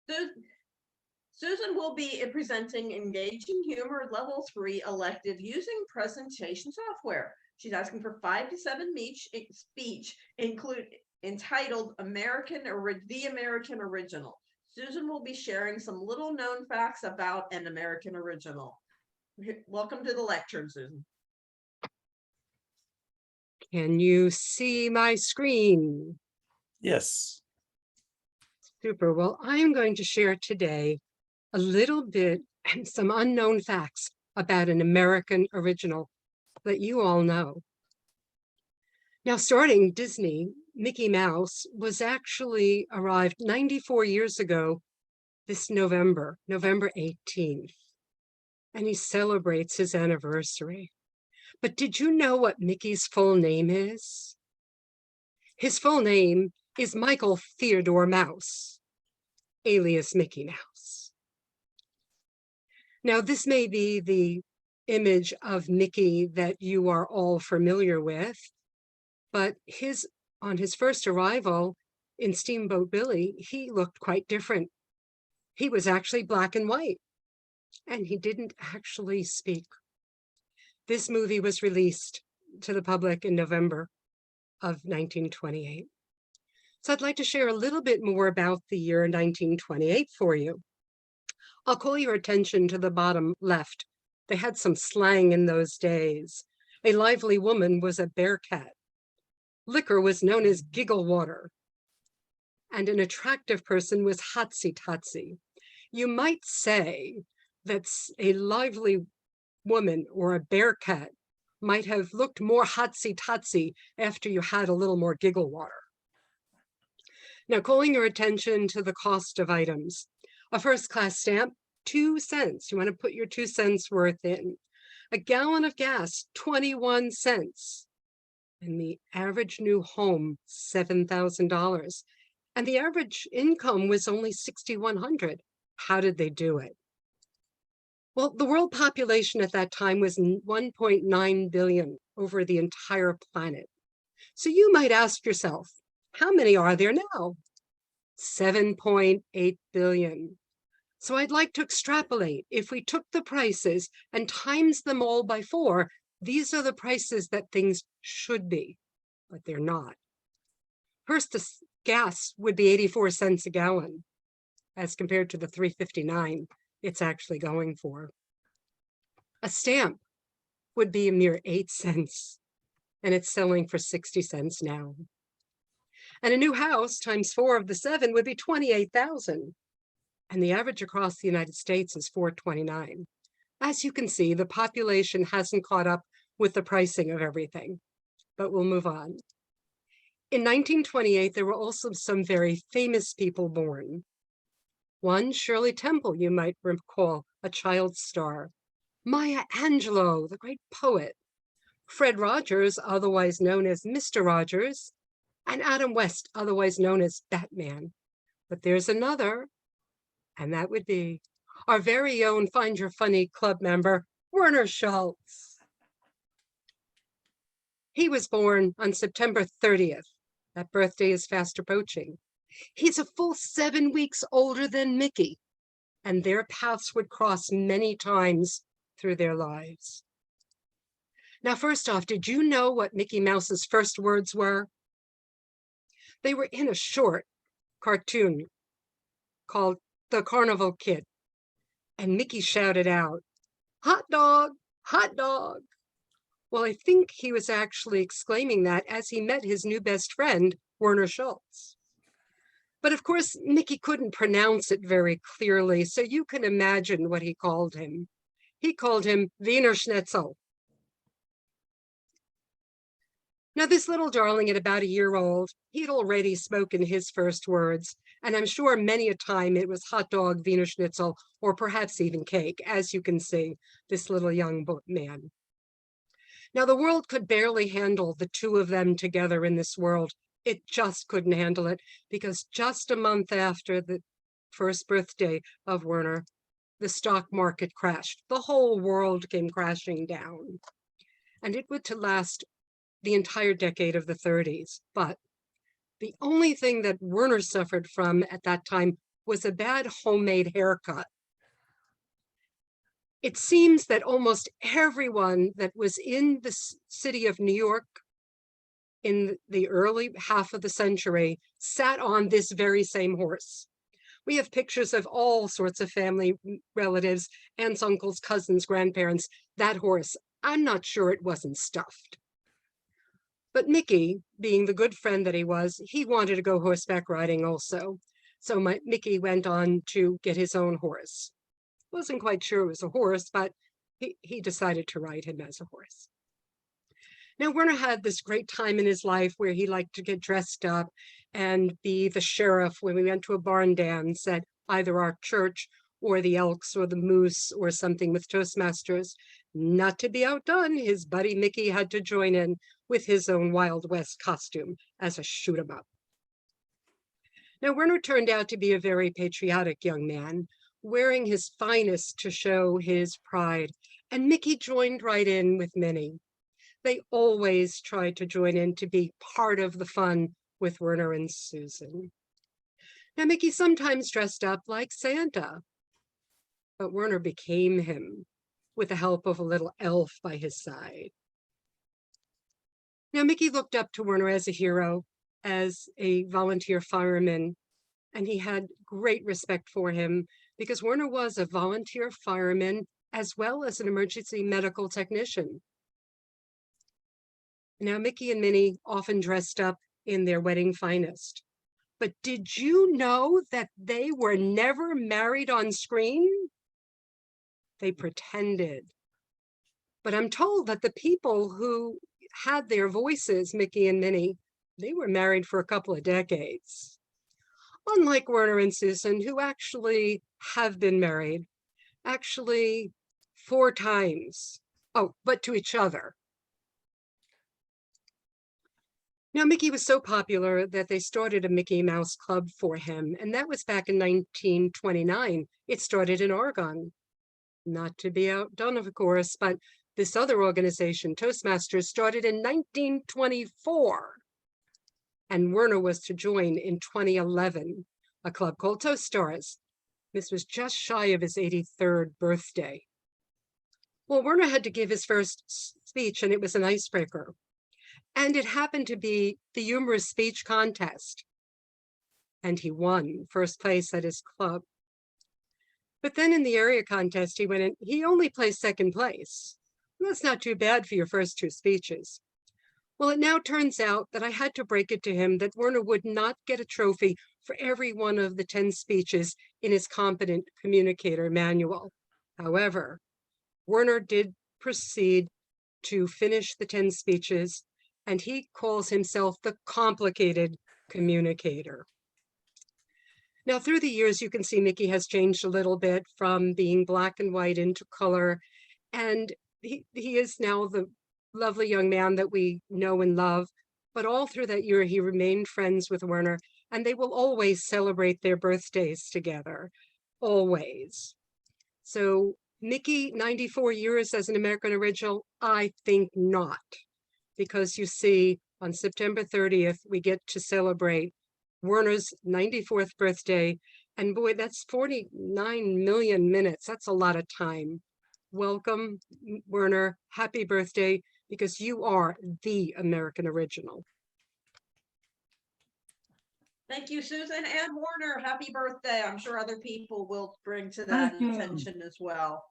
Su- Susan will be presenting Engaging Humor Level 3 elective using presentation software. She's asking for 5 to 7 speech entitled The American Original. Susan will be sharing some little known facts about an American original. Welcome to the lecture, Susan. Can you see my screen? Yes. Super. Well, I'm going to share today a little bit, some unknown facts about an American original that you all know. Now, starting Disney, Mickey Mouse was actually arrived 94 years ago this November 18th, and he celebrates his anniversary. But did you know what Mickey's full name is? His full name is Michael Theodore Mouse, alias Mickey Mouse. Now, this may be the image of Mickey that you are all familiar with, but on his first arrival in Steamboat Billy, he looked quite different. He was actually black and white, and he didn't actually speak. This movie was released to the public in November of 1928. So I'd like to share a little bit more about the year 1928 for you. I'll call your attention to the bottom left. They had some slang in those days. A lively woman was a bear cat. Liquor was known as giggle water. And an attractive person was hotsy totsy. You might say that a lively woman or a bear cat might have looked more hotsy totsy after you had a little more giggle water. Now, calling your attention to the cost of items. A first-class stamp, 2 cents. You want to put your 2 cents worth in. A gallon of gas, 21 cents. And the average new home, $7,000. And the average income was only $6,100. How did they do it? Well, the world population at that time was 1.9 billion over the entire planet. So you might ask yourself, how many are there now? 7.8 billion. So I'd like to extrapolate. If we took the prices and times them all by 4, these are the prices that things should be, but they're not. First, the gas would be 84 cents a gallon as compared to the $3.59 it's actually going for. A stamp would be a mere 8 cents, and it's selling for 60 cents now. And a new house times 4 of the 7 would be 28,000. And the average across the United States is 429. As you can see, the population hasn't caught up with the pricing of everything, but we'll move on. In 1928, there were also some very famous people born. One, Shirley Temple, you might recall, a child star. Maya Angelou, the great poet. Fred Rogers, otherwise known as Mr. Rogers, and Adam West, otherwise known as Batman. But there's another, and that would be our very own Find Your Funny Club member, Werner Shulz. He was born on September 30th. That birthday is fast approaching. He's a full 7 weeks older than Mickey, and their paths would cross many times through their lives. Now, first off, did you know what Mickey Mouse's first words were? They were in a short cartoon called The Carnival Kid, and Mickey shouted out, "Hot dog, hot dog." Well, I think he was actually exclaiming that as he met his new best friend, Werner Shulz. But of course, Mickey couldn't pronounce it very clearly, so you can imagine what he called him. He called him Wiener Schnitzel. Now, this little darling at about a year old, he'd already spoken his first words, and I'm sure many a time it was hot dog, Wiener Schnitzel, or perhaps even cake, as you can see, this little young man. Now, the world could barely handle the two of them together in this world. It just couldn't handle it, because just a month after the first birthday of Werner, the stock market crashed. The whole world came crashing down. And it would to last the entire decade of the 30s. But the only thing that Werner suffered from at that time was a bad homemade haircut. It seems that almost everyone that was in the city of New York in the early half of the century sat on this very same horse. We have pictures of all sorts of family relatives, aunts, uncles, cousins, grandparents. That horse, I'm not sure it wasn't stuffed. But Mickey, being the good friend that he was, he wanted to go horseback riding also. So Mickey went on to get his own horse. Wasn't quite sure it was a horse, but he decided to ride him as a horse. Now, Werner had this great time in his life where he liked to get dressed up and be the sheriff when we went to a barn dance at either our church or the Elks or the Moose or something with Toastmasters. Not to be outdone, his buddy Mickey had to join in with his own Wild West costume as a shoot 'em up. Now, Werner turned out to be a very patriotic young man, wearing his finest to show his pride, and Mickey joined right in with Minnie. They always tried to join in to be part of the fun with Werner and Susan. Now, Mickey sometimes dressed up like Santa, but Werner became him with the help of a little elf by his side. Now, Mickey looked up to Werner as a hero, as a volunteer fireman, and he had great respect for him because Werner was a volunteer fireman as well as an emergency medical technician. Now, Mickey and Minnie often dressed up in their wedding finest. But did you know that they were never married on screen? They pretended. But I'm told that the people who had their voices, Mickey and Minnie, they were married for a couple of decades. Unlike Werner and Susan, who actually have been married, actually 4 times. Oh, but to each other. Now, Mickey was so popular that they started a Mickey Mouse Club for him, and that was back in 1929. It started in Oregon. Not to be outdone, of course, but this other organization, Toastmasters, started in 1924. And Werner was to join in 2011, a club called Toast Stars. This was just shy of his 83rd birthday. Well, Werner had to give his first speech, and it was an icebreaker. And it happened to be the humorous speech contest. And he won first place at his club. But then in the area contest, he went in, he only placed second place. That's not too bad for your first 2 speeches. Well, it now turns out that I had to break it to him that Werner would not get a trophy for every one of the 10 speeches in his competent communicator manual. However, Werner did proceed to finish the 10 speeches, and he calls himself the complicated communicator. Now, through the years, you can see Mickey has changed a little bit from being black and white into color, and he is now the lovely young man that we know and love. But all through that year, he remained friends with Werner, and they will always celebrate their birthdays together, always. So Mickey, 94 years as an American original? I think not. Because you see, on September 30th, we get to celebrate Werner's 94th birthday. And boy, that's 49 million minutes. That's a lot of time. Welcome, Werner. Happy birthday, because you are the American original. Thank you, Susan and Werner. Happy birthday. I'm sure other people will bring to that attention as well.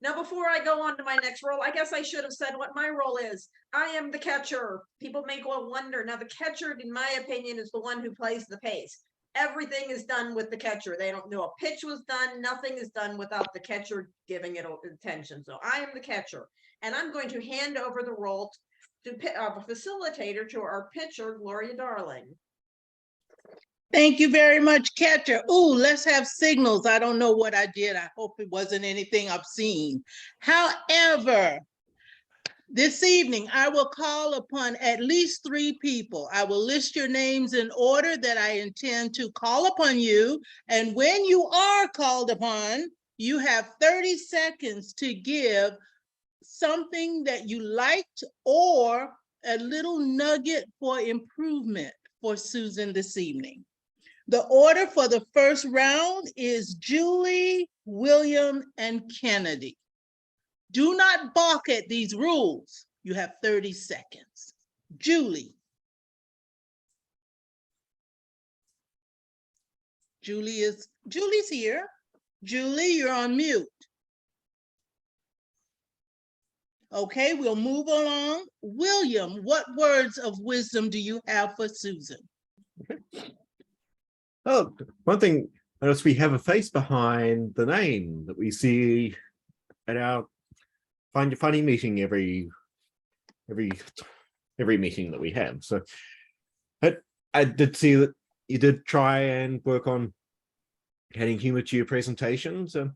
Now, before I go on to my next role, I guess I should have said what my role is. I am the catcher. People may go wonder. Now, the catcher, in my opinion, is the one who plays the pace. Everything is done with the catcher. They don't know a pitch was done. Nothing is done without the catcher giving it attention. So I am the catcher. And I'm going to hand over the role to a facilitator to our pitcher, Gloria Darling. Thank you very much, catcher. Ooh, let's have signals. I don't know what I did. I hope it wasn't anything obscene. However, this evening, I will call upon at least 3 people. I will list your names in order that I intend to call upon you. And when you are called upon, you have 30 seconds to give something that you liked or a little nugget for improvement for Susan this evening. The order for the first round is Julie, William, and Kennedy. Do not balk at these rules. You have 30 seconds. Julie. Julie's here. Julie, you're on mute. Okay, we'll move along. William, what words of wisdom do you have for Susan? Oh, one thing, notice we have a face behind the name that we see at our Find Your Funny meeting every meeting that we have. So I did see that you did try and work on adding humor to your presentation. So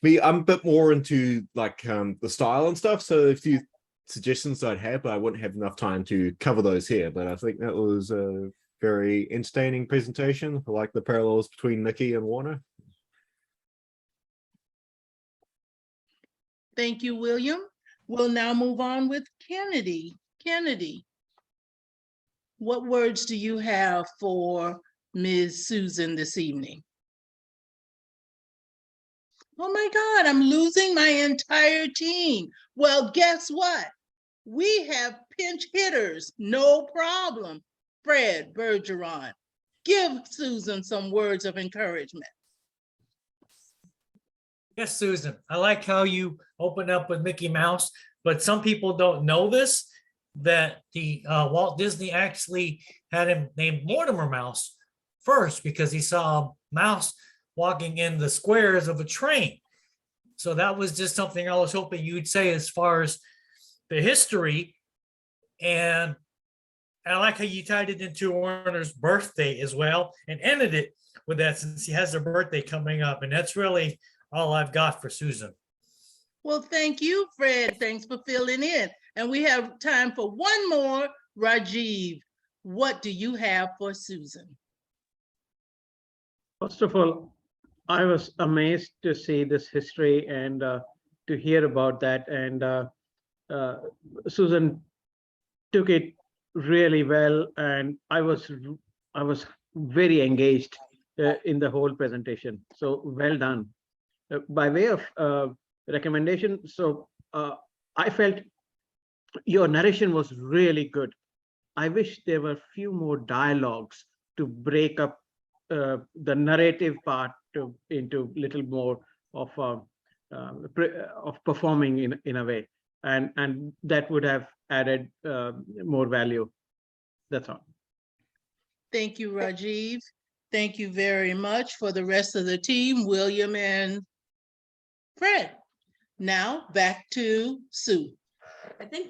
I'm a bit more into like the style and stuff. So a few suggestions I'd have, but I wouldn't have enough time to cover those here. But I think that was a very entertaining presentation. I like the parallels between Nikki and Warner. Thank you, William. We'll now move on with Kennedy. Kennedy, what words do you have for Ms. Susan this evening? Oh my God, I'm losing my entire team. Well, guess what? We have pinch hitters, no problem. Fred Bergeron, give Susan some words of encouragement. Yes, Susan, I like how you opened up with Mickey Mouse, but some people don't know this, that the Walt Disney actually had him named Mortimer Mouse first because he saw a mouse walking in the squares of a train. So that was just something I was hoping you'd say as far as the history. And I like how you tied it into Warner's birthday as well and ended it with that since he has a birthday coming up. And that's really all I've got for Susan. Well, thank you, Fred. Thanks for filling in. And we have time for one more. Rajiv, what do you have for Susan? First of all, I was amazed to see this history and to hear about that. And Susan took it really well, and I was very engaged in the whole presentation. So well done. By way of recommendation, so I felt your narration was really good. I wish there were few more dialogues to break up the narrative part into little more of performing in a way, and that would have added more value. That's all. Thank you, Rajiv. Thank you very much. For the rest of the team, William and Fred. Now back to Sue. I think